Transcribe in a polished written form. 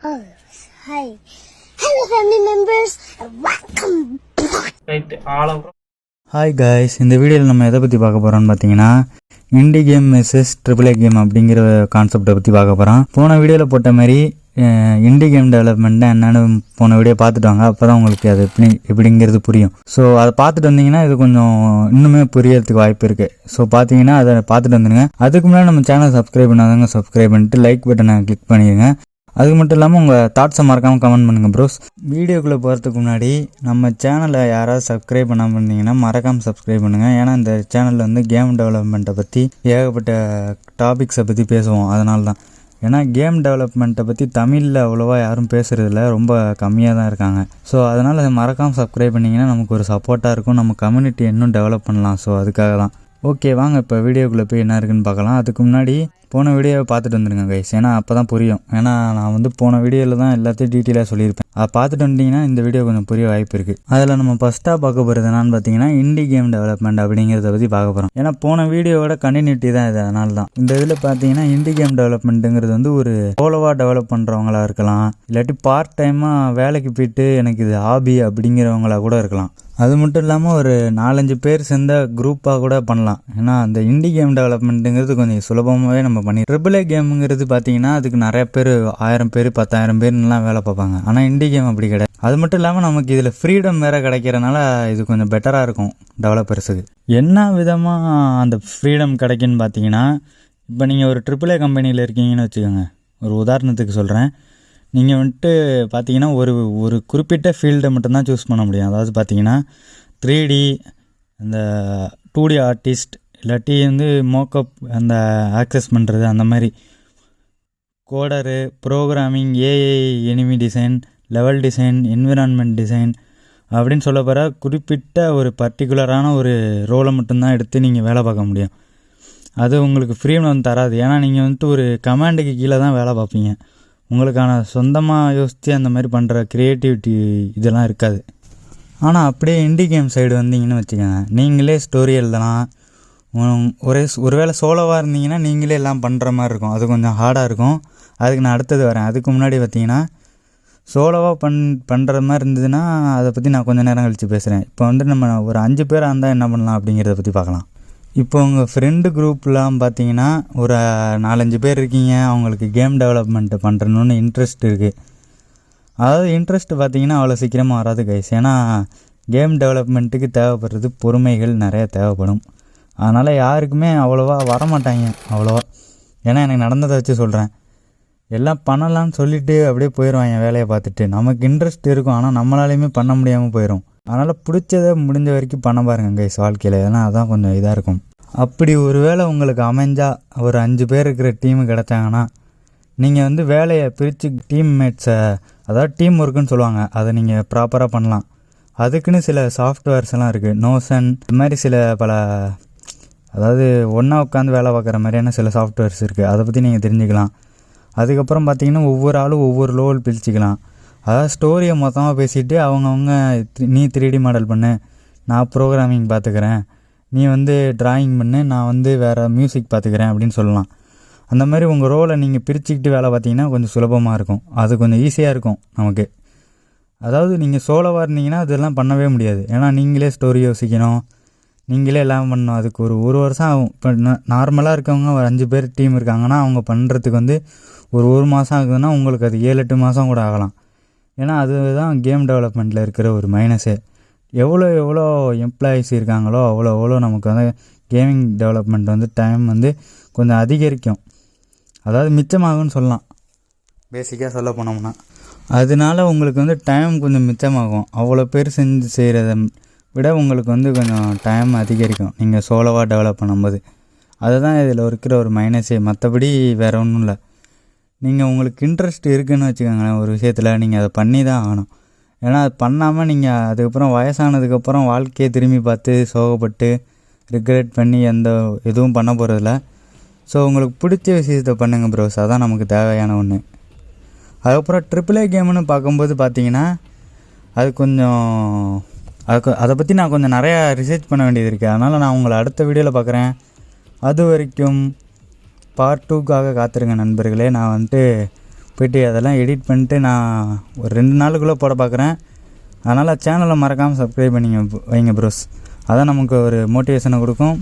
Oh, hi. Hello, family members. Welcome. Right, all over. Hi guys, இந்த வீடியோவில் நம்ம எதை பற்றி பார்க்க போகிறோம்னு பார்த்தீங்கன்னா indie game misses AAA game அப்படிங்கிற கான்செப்டை பற்றி பார்க்க போகிறோம். போன வீடியோவில் போட்ட மாதிரி இண்டி கேம் டெவலப்மெண்ட்னா என்னென்னு போன வீடியோ பார்த்துட்டு வாங்க. அப்போ தான் உங்களுக்கு அது எப்படிங்கிறது புரியும். ஸோ அதை பார்த்துட்டு வந்தீங்கன்னா இது கொஞ்சம் இன்னுமே புரியறதுக்கு வாய்ப்பு இருக்குது. ஸோ பார்த்தீங்கன்னா அதை பார்த்துட்டு வந்துடுங்க. அதுக்கு முன்னாடி நம்ம சேனல் சப்ஸ்கிரைப் பண்ணாதவங்க சப்ஸ்கிரைப் பண்ணிட்டு லைக் பட்டனை கிளிக் பண்ணிடுங்க. அது மட்டும் இல்லாமல் உங்கள் தாட்ஸை மறக்காமல் கமெண்ட் பண்ணுங்கள் ப்ரோஸ். வீடியோக்குள்ளே போகிறதுக்கு முன்னாடி நம்ம சேனலை யாராவது சப்ஸ்கிரைப் பண்ணாமல் இருந்தீங்கன்னா மறக்காமல் சப்ஸ்கிரைப் பண்ணுங்கள். ஏன்னா இந்த சேனலில் வந்து கேம் டெவலப்மெண்ட்டை பற்றி ஏகப்பட்ட டாபிக்ஸை பற்றி பேசுவோம். அதனால தான். ஏன்னா கேம் டெவலப்மெண்ட்டை பற்றி தமிழில் அவ்வளோவா யாரும் பேசுகிறதில்ல, ரொம்ப கம்மியாக தான் இருக்காங்க. ஸோ அதனால் அதை மறக்காமல் சப்ஸ்கிரைப் பண்ணிங்கன்னா நமக்கு ஒரு சப்போர்ட்டாக இருக்கும், நம்ம கம்யூனிட்டி இன்னும் டெவலப் பண்ணலாம். ஸோ அதுக்காக தான். ஓகே, வாங்க இப்போ வீடியோக்குள்ளே போய் என்ன இருக்குன்னு பார்க்கலாம். அதுக்கு முன்னாடி போன வீடியோவை பார்த்துட்டு வந்துடுங்க கைஸ். ஏன்னா அப்போ தான் புரியும். ஏன்னா நான் வந்து போன வீடியோவில் தான் எல்லாத்தையும் டீட்டெயிலாக சொல்லியிருப்பேன். அதை பார்த்துட்டு வந்துட்டிங்கன்னா இந்த வீடியோ கொஞ்சம் புரிய வாய்ப்பு இருக்குது. அதில் நம்ம ஃபஸ்ட்டாக பார்க்க போகிறது என்னன்னு பார்த்தீங்கன்னா இண்டி கேம் டெவலப்மெண்ட் அப்படிங்கிறத பற்றி பார்க்க போகிறோம். ஏன்னா போன வீடியோவோட கண்டினியூட்டி தான் இது. அதனால தான் இந்த இதில் பார்த்தீங்கன்னா இண்டி கேம் டெவலப்மெண்ட்டுங்கிறது வந்து ஒரு சோலோவாக டெவலப் பண்ணுறவங்களா இருக்கலாம், இல்லாட்டி பார்ட் டைமாக வேலைக்கு போயிட்டு எனக்கு இது ஹாபி அப்படிங்கிறவங்களா கூட இருக்கலாம். அது மட்டும் இல்லாமல் ஒரு 4-5 பேர் சேர்ந்த குரூப்பாக கூட பண்ணலாம். ஏன்னா அந்த இண்டி கேம் டெவலப்மெண்ட்டுங்கிறது கொஞ்சம் சுலபமாகவே நம்ம பண்ணி AAA கேமுங்கிறது பார்த்தீங்கன்னா அதுக்கு நிறைய பேர் 1000 பேர் 10,000 பேர்லாம் வேலை பார்ப்பாங்க. ஆனால் இண்டி கேம் அப்படி கிடையாது. அது மட்டும் இல்லாமல் நமக்கு இதில் ஃப்ரீடம் வேறு கிடைக்கிறனால இது கொஞ்சம் பெட்டராக இருக்கும் டெவலப்பர்ஸுக்கு. என்ன விதமாக அந்த ஃப்ரீடம் கிடைக்குன்னு பார்த்தீங்கன்னா, இப்போ நீங்கள் ஒரு AAA கம்பெனியில் இருக்கீங்கன்னு வச்சுக்கோங்க. ஒரு உதாரணத்துக்கு சொல்கிறேன். நீங்கள் வந்துட்டு பார்த்தீங்கன்னா ஒரு குறிப்பிட்ட ஃபீல்டை மட்டும்தான் சூஸ் பண்ண முடியும். அதாவது பார்த்தீங்கன்னா 3D, அந்த 2D ஆர்டிஸ்ட், இல்லாட்டி வந்து மோக்கப் அந்த ஆக்சஸ் பண்ணுறது, அந்த மாதிரி coder, programming, AI, enemy design, level design, environment design அப்படின்னு சொல்ல போகிற குறிப்பிட்ட ஒரு பர்டிகுலரான ஒரு ரோலை மட்டும்தான் எடுத்து நீங்கள் வேலை பார்க்க முடியும். அது உங்களுக்கு ஃப்ரீடம் தராது. ஏன்னா நீங்கள் வந்துட்டு ஒரு கமாண்டுக்கு கீழே தான் வேலை பார்ப்பீங்க. உங்களுக்கான சொந்தமாக யோசித்து அந்த மாதிரி பண்ணுற க்ரியேட்டிவிட்டி இதெல்லாம் இருக்காது. ஆனால் அப்படியே இண்டி கேம் சைடு வந்தீங்கன்னு வச்சுக்கோங்க, நீங்களே ஸ்டோரி எழுதலாம். ஒருவேளை சோலோவாக இருந்தீங்கன்னா நீங்களே எல்லாம் பண்ணுற மாதிரி இருக்கும். அது கொஞ்சம் ஹார்டாக இருக்கும். அதுக்கு நான் அடுத்தது வரேன். அதுக்கு முன்னாடி பார்த்தீங்கன்னா சோலோவாக பண்ணுற மாதிரி இருந்ததுன்னா அதை பற்றி நான் கொஞ்சம் நேரம் கழித்து பேசுகிறேன். இப்போ வந்து நம்ம ஒரு 5 பேராக இருந்தால் என்ன பண்ணலாம் அப்படிங்கிறத பற்றி பார்க்கலாம். இப்போ உங்கள் ஃப்ரெண்டு குரூப்லாம் பார்த்தீங்கன்னா ஒரு 4-5 பேர் இருக்கீங்க. அவங்களுக்கு கேம் டெவலப்மெண்ட்டு பண்ணுறணுன்னு இன்ட்ரெஸ்ட் இருக்குது. அதாவது இன்ட்ரெஸ்ட் பார்த்தீங்கன்னா அவ்வளோ சீக்கிரமாக வராது கைஸ். ஏன்னா கேம் டெவலப்மெண்ட்டுக்கு தேவைப்படுறது பொறுமைகள் நிறைய தேவைப்படும். அதனால் யாருக்குமே அவ்வளோவா வரமாட்டாங்க அவ்வளோவா. ஏன்னா எனக்கு நடந்ததை வச்சு சொல்கிறேன். எல்லாம் பண்ணலான்னு சொல்லிவிட்டு அப்படியே போயிடுவாங்க வேலையை பார்த்துட்டு. நமக்கு இன்ட்ரெஸ்ட் இருக்கும், ஆனால் நம்மளாலையுமே பண்ண முடியாமல் போயிடும். அதனால் பிடிச்சதை முடிஞ்ச வரைக்கும் பண்ண பாருங்கள் கைஸ் வாழ்க்கையில். ஏன்னா அதான் கொஞ்சம் இதாக இருக்கும். அப்படி ஒரு வேளை உங்களுக்கு அமைஞ்சால் ஒரு 5 பேர் இருக்கிற டீமு கிடச்சாங்கன்னா நீங்கள் வந்து வேலையை பிரித்து டீம்மேட்ஸை, அதாவது டீம் ஒர்க்குன்னு சொல்லுவாங்க, அதை நீங்கள் ப்ராப்பராக பண்ணலாம். அதுக்குன்னு சில சாஃப்ட்வேர்ஸ் எல்லாம் இருக்குது. நோஷன், இது மாதிரி சில பல, அதாவது ஒன்றா உட்காந்து வேலை பார்க்குற மாதிரியான சில சாஃப்ட்வேர்ஸ் இருக்குது. அதை பற்றி நீங்கள் தெரிஞ்சுக்கலாம். அதுக்கப்புறம் பார்த்தீங்கன்னா ஒவ்வொரு ஆளும் ஒவ்வொரு லெவல் பிரிச்சுக்கலாம். அதாவது ஸ்டோரியை மொத்தமாக பேசிவிட்டு அவங்கவுங்க நீ 3D மாடல் பண்ணு, நான் ப்ரோக்ராமிங் பார்த்துக்கிறேன், நீ வந்து ட்ராயிங் பண்ணு, நான் வந்து வேறு மியூசிக் பார்த்துக்கிறேன் அப்படின்னு சொல்லலாம். அந்த மாதிரி உங்கள் ரோலை நீங்கள் பிரிச்சுக்கிட்டு வேலை பார்த்தீங்கன்னா கொஞ்சம் சுலபமாக இருக்கும். அது கொஞ்சம் ஈஸியாக இருக்கும் நமக்கு. அதாவது நீங்கள் சோலோவாக இருந்தீங்கன்னா அதெல்லாம் பண்ணவே முடியாது. ஏன்னா நீங்களே ஸ்டோரி யோசிக்கணும், நீங்களே எல்லாம் பண்ணணும். அதுக்கு ஒரு வருஷம் ஆகும். இப்போ நார்மலாக இருக்கவங்க ஒரு 5 பேர் டீம் இருக்காங்கன்னா அவங்க பண்ணுறதுக்கு வந்து ஒரு மாதம் ஆகுதுன்னா உங்களுக்கு அது 7-8 மாதம் கூட ஆகலாம். ஏன்னா அதுதான் கேம் டெவலப்மெண்ட்டில் இருக்கிற ஒரு மைனஸே. எவ்வளோ எம்ப்ளாயீஸ் இருக்காங்களோ அவ்வளோ நமக்கு வந்து கேமிங் டெவலப்மெண்ட் வந்து டைம் வந்து கொஞ்சம் அதிகரிக்கும். அதாவது மிச்சமாகும்னு சொல்லலாம் பேசிக்காக சொல்ல போனோம்னா. அதனால உங்களுக்கு வந்து டைம் கொஞ்சம் மிச்சமாகும். அவ்வளோ பேர் செஞ்சு செய்கிறத விட உங்களுக்கு வந்து கொஞ்சம் டைம் அதிகரிக்கும் நீங்கள் சோலோவாக டெவலப் பண்ணும்போது. அதுதான் இதில் இருக்கிற ஒரு மைனஸே. மற்றபடி வேறு ஒன்றும் இல்லை. நீங்கள் உங்களுக்கு இன்ட்ரெஸ்ட் இருக்குதுன்னு வச்சுக்கோங்களேன் ஒரு விஷயத்தில், நீங்கள் அதை பண்ணி தான் ஆகணும். ஏன்னா அது பண்ணாமல் நீங்கள் அதுக்கப்புறம் வயசானதுக்கப்புறம் வாழ்க்கையை திரும்பி பார்த்து சோகப்பட்டு ரிக்ரெட் பண்ணி எதுவும் பண்ண போகிறதில்ல. ஸோ உங்களுக்கு பிடிச்ச விஷயத்தை பண்ணுங்கள் ப்ரோஸ். அதான் நமக்கு தேவையான ஒன்று. அதுக்கப்புறம் AAA கேமுன்னு பார்க்கும்போது பார்த்தீங்கன்னா அது கொஞ்சம் அதை பற்றி நான் கொஞ்சம் நிறையா ரிசர்ச் பண்ண வேண்டியது இருக்குது. அதனால் நான் உங்களை அடுத்த வீடியோவில் பார்க்குறேன். அது வரைக்கும் பார்ட் 2க்காக காத்திருங்க நண்பர்களே. நான் வந்துட்டு போய்ட்டு அதெல்லாம் எடிட் பண்ணிட்டு நான் ஒரு 2 நாளுக்குள்ளே போட பார்க்குறேன். அதனால் சேனலை மறக்காமல் சப்ஸ்கிரைப் பண்ணிங்க வைங்க ப்ரோஸ். அதான் நமக்கு ஒரு மோட்டிவேஷனை கொடுக்கும்.